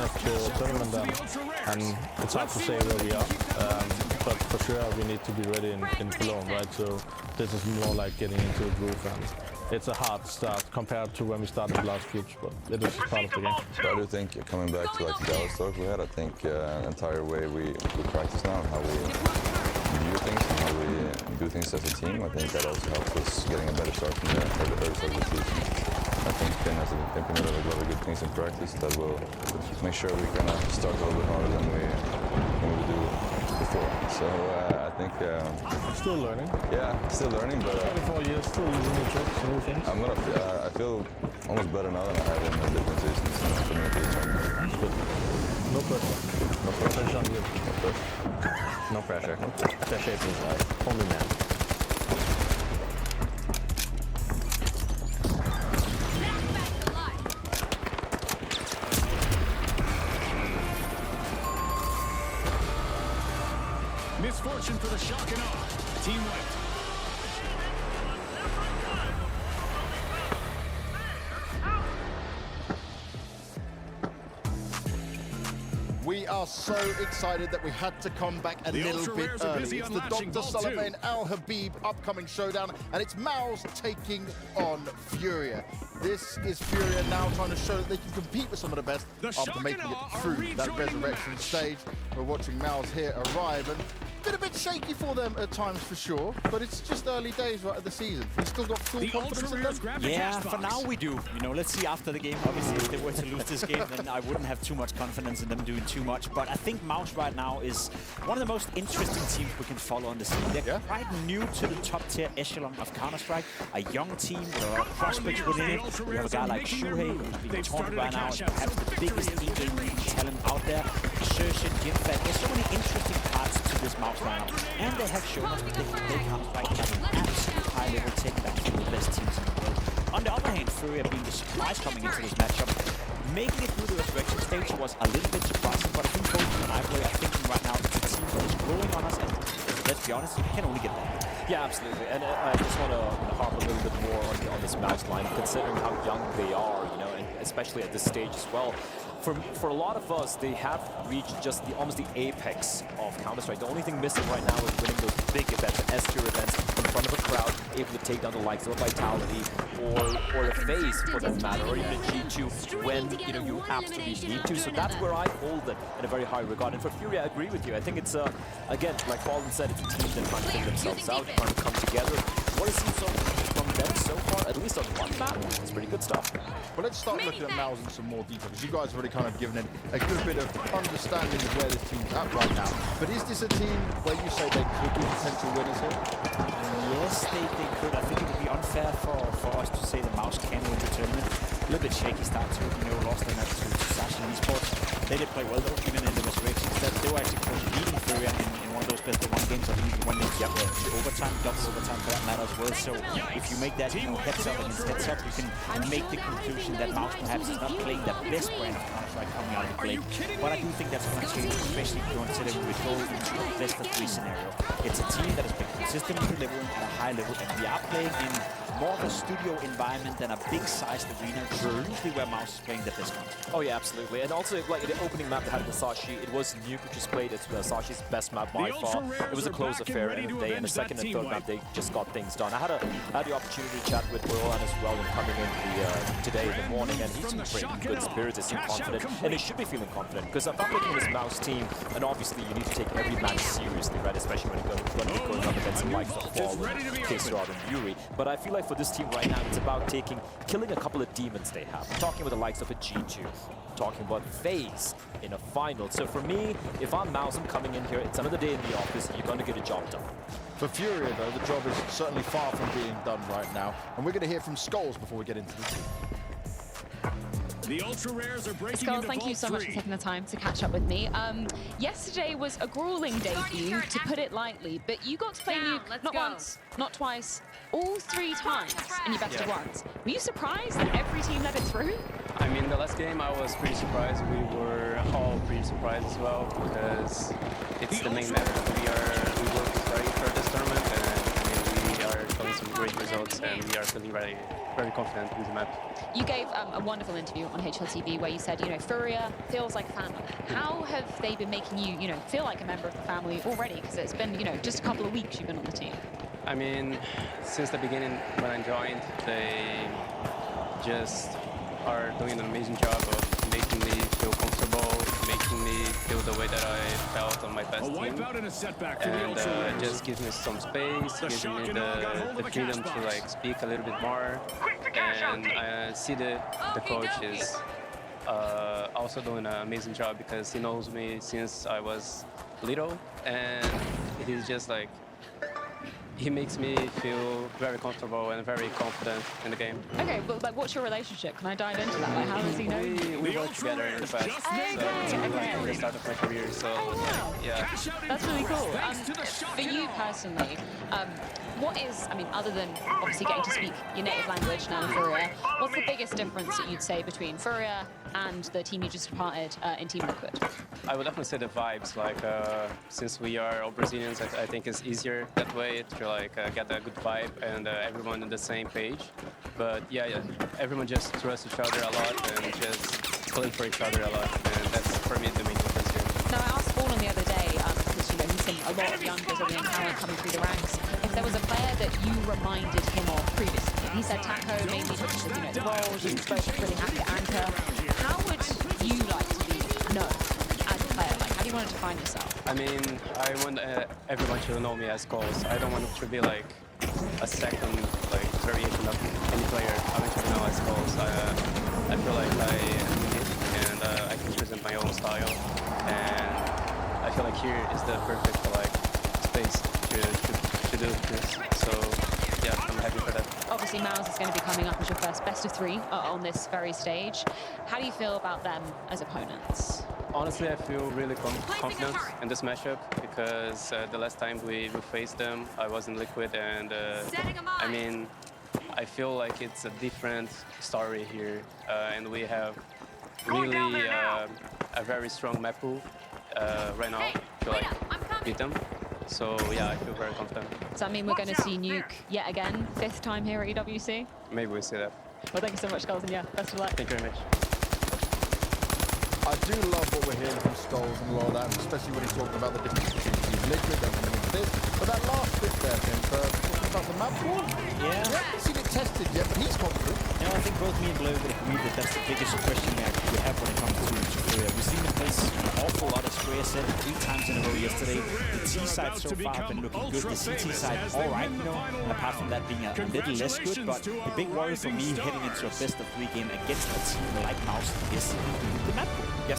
actual tournament then. And it's hard to say where we are, but for sure we need to be ready in Cologne, right? So this is more like getting into a groove, and it's a hard start compared to when we started last Future, but it is part of the game. So I do think coming back to like the Dallas talk we had, I think an entire way we practice now, how we view things and how we do things as a team, I think that also helps us getting a better start from the early start of the season. I think Finn has implemented a lot of good things in practice that will make sure we kind of start a little bit harder than we do before. So I think... Still learning. Yeah, still learning, but... 24 years, still using new tricks, new things. I feel almost better now than I have in the different seasons. That's good. No pressure. No pressure on you. No pressure. No pressure. Pressure is like only man. Misfortune for the shock and awe. Team wiped. We are so excited that we had to come back a little bit early. It's the Dr. Sullivan Al Habib upcoming showdown, and it's MOUZ taking on Furia. This is Furia now trying to show that they can compete with some of the best after making it through that resurrection stage. We're watching MOUZ here arrive, and been a bit shaky for them at times for sure, but it's just early days right of the season. We've still got full confidence in them. Yeah, for now we do. You know, let's see after the game. Obviously, if they were to lose this game, then I wouldn't have too much confidence in them doing too much. But I think MOUZ right now is one of the most interesting teams we can follow on the scene. They're quite new to the top tier echelon of Counter-Strike. A young team with a lot of prospects within it. We have a guy like Shuhei, who's being taunted right now as perhaps the biggest in-game talent out there. Sershin, Jinfeng. There's so many interesting parts to this MOUZ lineup. And they have shown us that they can play Counter-Strike at an absolute high level, taking back some of the best teams in the world. On the other hand, Furia being the surprise coming into this matchup, making it through the resurrection stage was a little bit surprising, but I think both you and I are thinking right now it's a team that is growing on us, and let's be honest, we can only get better. Yeah, absolutely. And I just want to harp a little bit more on this MOUZ line, considering how young they are, you know, and especially at this stage as well. For a lot of us, they have reached just almost the apex of Counter-Strike. The only thing missing right now is winning those big events, S-tier events, in front of a crowd, able to take down the likes of a Vitality or a FaZe, for that matter, or even a G2 when you absolutely need to. So that's where I hold them in a very high regard. And for Furia, I agree with you. I think it's again, like Fallen said, it's a team that's trying to figure themselves out, trying to come together. What has seen from them so far, at least on one map, it's pretty good stuff. Well, let's start looking at MOUZ in some more detail, because you guys have already kind of given it a good bit of understanding of where this team's at right now. But is this a team where you say they could be potential winners here? Yes, they could. I think it would be unfair for us to say that MOUZ can win the tournament. A little bit shaky start to it, lost their match to Sashi Esports. They did play well though, even in the resurrection step. They were actually close to beating Furia in one of those best of one games. I think you won it to overtime, double overtime for that matter as well. So if you make that heads up against heads up, you can make the conclusion that MOUZ perhaps is not playing the best brand of Counter-Strike coming out of the play. But I do think that's going to change, especially considering we go into a best of 3 scenario. It's a team that has been consistently delivering at a high level, and we are playing in more of a studio environment than a big-sized arena, which is usually where MOUZ is playing the best ones. Oh yeah, absolutely. And also, like the opening map that had the Sashi, it was Nuke who just played it. Sashi's best map by far. It was a close affair in the day, and the second and third map, they just got things done. I had the opportunity to chat with Roland as well when coming in today in the morning, and he seemed pretty good spirits, he seemed confident, and they should be feeling confident, because if I'm looking at this MOUZ team, and obviously you need to take every match seriously, right, especially when you're going up against the likes of Fallen, KSRAD, and Yuri. But I feel like for this team right now, it's about killing a couple of demons they have. I'm talking about the likes of a G2, talking about FaZe in a final. So for me, if I'm MOUZ, I'm coming in here, it's another day in the office, you're going to get a job done. For Furia, though, the job is certainly far from being done right now. And we're going to hear from Skulls before we get into the team. The ultra rares are breaking Skull, thank you so much for taking the time to catch up with me. Yesterday was a grueling debut, to put it lightly, but you got to play Nuke not once, not twice, all 3 times, and you bested once. Were you surprised that every team let it through? I mean, the last game I was pretty surprised. We were all pretty surprised as well, because it's the main map. We worked very for this tournament, and I mean, we are going some great results, and we are feeling very, very confident in the map. You gave a wonderful interview on HLTV where you said, you know, Furia feels like family. How have they been making you, you know, feel like a member of the family already? Because it's been, you know, just a couple of weeks you've been on the team. I mean, since the beginning when I joined, they just are doing an amazing job of making me feel comfortable, making me feel the way that I felt on my best team. And a setback for the And Ultra Rares. just gives me some space, gives me the freedom to like speak a little bit more. And I see the coach is also doing an amazing job because he knows me since I was little, and he's just like, he makes me feel very comfortable and very confident in the game. Okay, but like, what's your relationship? Can I dive into that? Like, how does he know you? We worked together in the past, so the start of my career. So yeah, That's really cool. For you personally, what is, I mean, other than obviously getting to speak your native language now in Furia, what's the biggest difference that you'd say between Furia and the team you just departed in Team Liquid? I would definitely say the vibes. Like, since we are all Brazilians, I think it's easier that way to like get a good vibe and everyone on the same page. But yeah, everyone just trusts each other a lot and just play for each other a lot, and that's for me the main difference here. Now, I asked Born the other day, because you know he's seen a lot of young Brazilian talent coming through the ranks, if there was a player that you reminded him of previously. He said Taco, mainly because of, you know, the roles, he was both really happy at Anchor. How would you like to be known as a player? Like, how do you want to define yourself? I mean, I want everyone to know me as Skulls. I don't want it to be like a second like variation of any player. I want to be known as Skulls. I feel like I am unique and I can present my own style, and I feel like here is the perfect like space to do this. So yeah, I'm happy for that. Obviously, Mouse is going to be coming up as your first best of 3 on this very stage. How do you feel about them as opponents? Honestly, I feel really confident in this matchup because the last time we faced them, I was in Liquid, and I mean, I feel like it's a different story here, and we have really a very strong map pool right now to like beat them. So yeah, I feel very confident. Does that mean we're going to see Nuke yet again, 5th time here at EWC? Maybe we'll see that. Well, thank you so much, Skulls, and yeah, best of luck. Thank you very much. I do love what we're hearing from Skulls and a lot of that, especially when he's talking about the difference between Team Liquid and this. But that last bit there, Tim, talking about the map pool, we haven't seen it tested yet, but he's confident. No, I think both me and Blue would agree that that's the biggest question mark we have when it comes to Furia. We've seen him place an awful lot of square set 3 times in a row yesterday. The T side so far have been looking good. The CT side, all right, you know, apart from that being a little less good. But the big worry for me heading into a best of 3 game against a team like Mouse is the map pool.